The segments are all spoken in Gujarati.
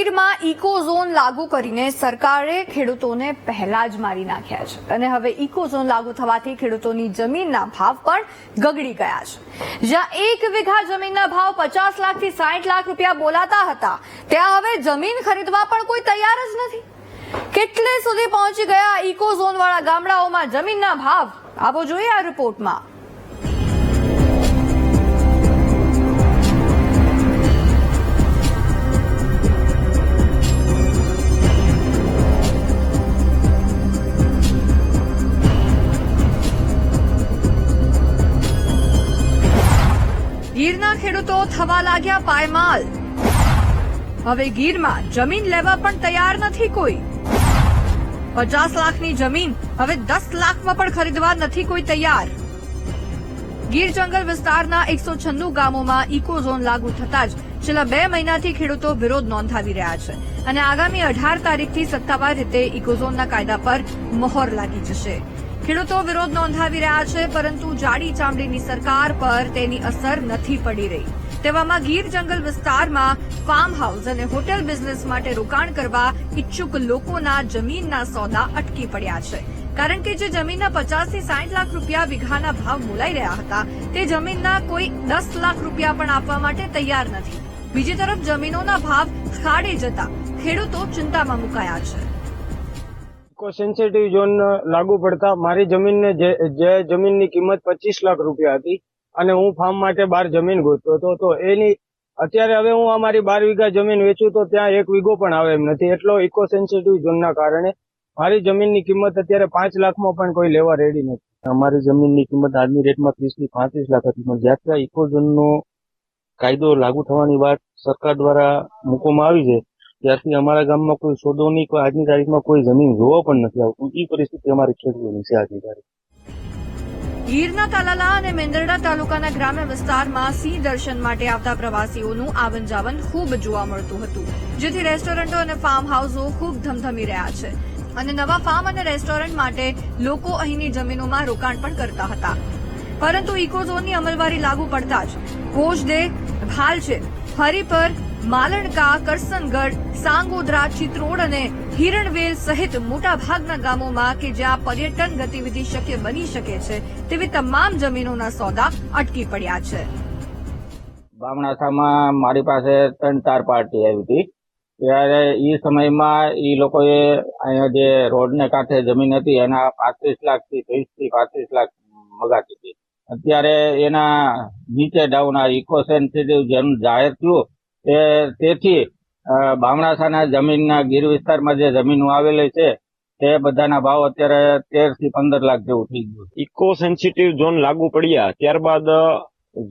ગીરમાં ઇકો ઝોન લાગુ કરીને સરકારે ખેડૂતોને પહેલા જ મારી નાખ્યા છે અને હવે ઇકો ઝોન લાગુ થવાથી ખેડૂતોની જમીનના ભાવ પણ ગગડી ગયા છે। જ્યાં 1 વીઘા જમીનના ભાવ 50 લાખથી 60 લાખ રૂપિયા બોલાતા હતા, ત્યાં હવે જમીન ખરીદવા પણ કોઈ તૈયાર જ નથી। કેટલે સુધી પહોંચી ગયા ઇકો ઝોન વાળા ગામડાઓમાં જમીનના ભાવ, આવો જોઈએ આ રિપોર્ટમાં। ગીરના ખેડૂતો થવા લાગ્યા પાયમાલ। હવે ગીરમાં જમીન લેવા પણ તૈયાર નથી કોઈ। 50 લાખની જમીન હવે 10 લાખમાં પણ ખરીદવા નથી કોઈ તૈયાર। ગીર જંગલ વિસ્તારના 196 ગામોમાં ઇકો ઝોન લાગુ થતા જ છેલ્લા 2 મહિનાથી ખેડૂતો વિરોધ નોંધાવી રહ્યા છે અને આગામી 18 તારીખથી સત્તાવાર રીતે ઇકો ઝોનના કાયદા પર મહોર લાગી જશે। ખેડૂતો વિરોધ નોંધાવી રહ્યા છે, પરંતુ જાડી ચામડીની સરકાર પર તેની અસર નથી પડી રહી। તેવામાં ગીર જંગલ વિસ્તારમાં ફાર્મ હાઉસ અને હોટેલ બિઝનેસ માટે રોકાણ કરવા ઇચ્છુક લોકોના જમીનના સોદા અટકી પડ્યા છે, કારણ કે જે જમીનના 50 થી 60 લાખ રૂપિયા વીઘાના ભાવ બોલાઈ રહ્યા હતા, તે જમીનના કોઈ 10 લાખ રૂપિયા પણ આપવા માટે તૈયાર નથી। બીજી તરફ જમીનોના ભાવ ખાડે જતા ખેડૂતો ચિંતામાં મુકાયા છે। ઇકો સેન્સિટિવ ઝોન લાગુ પડતા મારી જમીનને જે જમીનની કિંમત 25 લાખ રૂપિયા હતી અને હું ફાર્મ માટે 12 જમીન ગોતતો હતો, તો એની અત્યારે હવે હું અમારી 12 વીઘા જમીન વેચું તો ત્યાં 1 વીઘો પણ આવે એમ નથી। એટલો ઇકો સેન્સિટિવ ઝોનના કારણે મારી જમીનની કિંમત અત્યારે 5 લાખમાં પણ કોઈ લેવા રેડી નથી। અમારી જમીનની કિંમત આજની રેટમાં 30 થી 35 લાખ હતી, પણ જ્યારથી આ ઇકો ઝોનનો કાયદો લાગુ થવાની વાત સરકાર દ્વારા મૂકવામાં આવી છે, ત્યારથી અમારા ગામમાં કોઈ સોદો નહીં, કોઈ આજની તારીખમાં કોઈ જમીન જોવા પણ નથી આવતું। એ પરિસ્થિતિ અમારી ખેડૂતોની છે આજની તારીખ। ગીરના તાલાલા અને મેંદરડા તાલુકાના ગ્રામ્ય વિસ્તારમાં સિંહ દર્શન માટે આવતા પ્રવાસીઓનું આવન જાવન ખૂબ જોવા મળતું હતું, જેથી રેસ્ટોરન્ટો અને ફાર્મ હાઉસો ખૂબ ધમધમી રહ્યા છે અને નવા ફાર્મ અને રેસ્ટોરન્ટ માટે લોકો અહીંની જમીનોમાં રોકાણ પણ કરતા હતા। પરંતુ ઇકો ઝોનની અમલવારી લાગુ પડતા જ ભોજદે, ભાલચેર, હરિપર, માલણકા, કરસનગઢ, સાંગોદરા, ચિત્રોડ અને હિરણવેલ સહિત મોટાભાગના ગામોમાં કે જ્યાં પર્યટન ગતિવિધિ શક્ય બની શકે છે, તેવી તમામ જમીનોના સોદા અટકી પડ્યા છે। બામણાસામાં મારી પાસે 3-4 પાર્ટી આવી હતી, ત્યારે એ સમયમાં એ લોકોએ અહીંયા જે રોડને કાંઠે જમીન હતી એના 35 લાખથી 30 થી 35 લાખ મગાતી હતી। અત્યારે એના નીચે ડાઉન આ ઇકો સેન્સિટિવ ઝોન જાહેર થયું, તેથી બામણાસાના જમીનના ગીર વિસ્તારમાં જે જમીનો આવેલી છે તે બધાના ભાવ અત્યારે 13 થી 15 લાખ જેવું થઈ ગયું। ઇકો સેન્સિટિવ ઝોન લાગુ પડ્યા ત્યારબાદ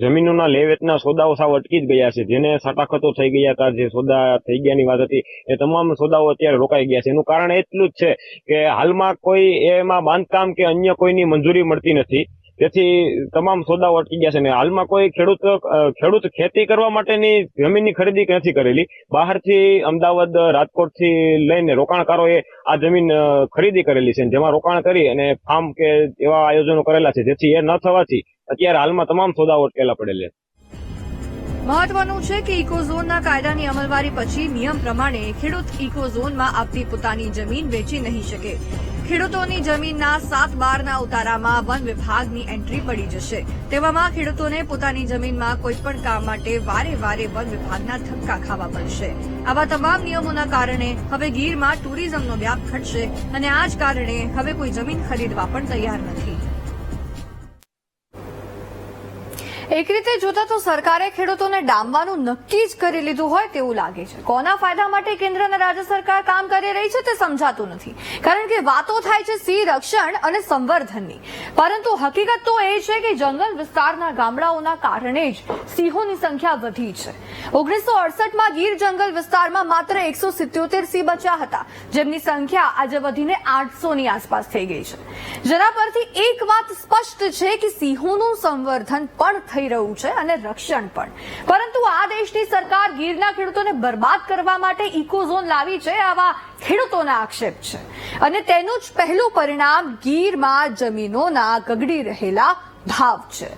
જમીનોના લે વેચના સોદાઓ સાવ અટકી જ ગયા છે। જેને સાટાખતો થઈ ગયા હતા, જે સોદા થઈ ગયાની વાત હતી, એ તમામ સોદાઓ અત્યારે રોકાઈ ગયા છે। એનું કારણ એટલું જ છે કે હાલમાં કોઈ એમાં બાંધકામ કે અન્ય કોઈની મંજૂરી મળતી નથી, તેથી તમામ સોદાઓ અટકી ગયા છે। ને હાલમાં કોઈ ખેડૂત ખેતી કરવા માટેની જમીનની ખરીદી નથી કરેલી। બહારથી અમદાવાદ, રાજકોટથી લઈને રોકાણકારોએ આ જમીન ખરીદી કરેલી છે, જેમાં રોકાણ કરી અને ફાર્મ કે એવા આયોજનો કરેલા છે, જેથી એ ન થવાથી અત્યારે હાલમાં તમામ સોદાઓ અટકેલા પડેલા છે। મહત્વનું છે કે ઇકો ઝોનના કાયદાની અમલવારી પછી નિયમ પ્રમાણે ખેડૂત ઇકો ઝોનમાં આવતી પોતાની જમીન વેચી નહીં શકે। ખેડૂતોની જમીનના 7/12ના ઉતારામાં વન વિભાગની એન્ટ્રી પડી જશે। તેવામાં ખેડૂતોને પોતાની જમીનમાં કોઈપણ કામ માટે વારે વારે વન વિભાગના ધક્કા ખાવા પડશે। આવા તમામ નિયમોના કારણે હવે ગીરમાં ટુરિઝમનો વ્યાપ ઘટશે અને આ જ કારણે હવે કોઈ જમીન ખરીદવા પણ તૈયાર નથી। એક રીતે જોતા તો સરકારે ખેડૂતોને ડામવાનું નક્કી જ કરી લીધું હોય તેવું લાગે છે। કોના ફાયદા માટે કેન્દ્ર અને રાજ્ય સરકાર કામ કરી રહી છે તે સમજાતું નથી, કારણ કે વાતો થાય છે સિંહ રક્ષણ અને સંવર્ધનની, પરંતુ હકીકત તો એ છે કે જંગલ વિસ્તારના ગામડાઓના કારણે જ સિંહોની સંખ્યા વધી છે। 1968માં ગીર જંગલ વિસ્તારમાં માત્ર 177 સિંહ બચ્યા હતા, જેમની સંખ્યા આજે વધીને 800ની આસપાસ થઈ ગઈ છે। જેના પરથી એક વાત સ્પષ્ટ છે કે સિંહોનું સંવર્ધન પણ થઈ રહ્યું છે અને રક્ષણ પણ, પરંતુ આ દેશની સરકાર ગીરના ખેડૂતોને બરબાદ કરવા માટે ઇકો ઝોન લાવી છે, આવા ખેડૂતોના આક્ષેપ છે અને તેનું જ પહેલું પરિણામ ગીરમાં જમીનોના ગગડી રહેલા ભાવ છે।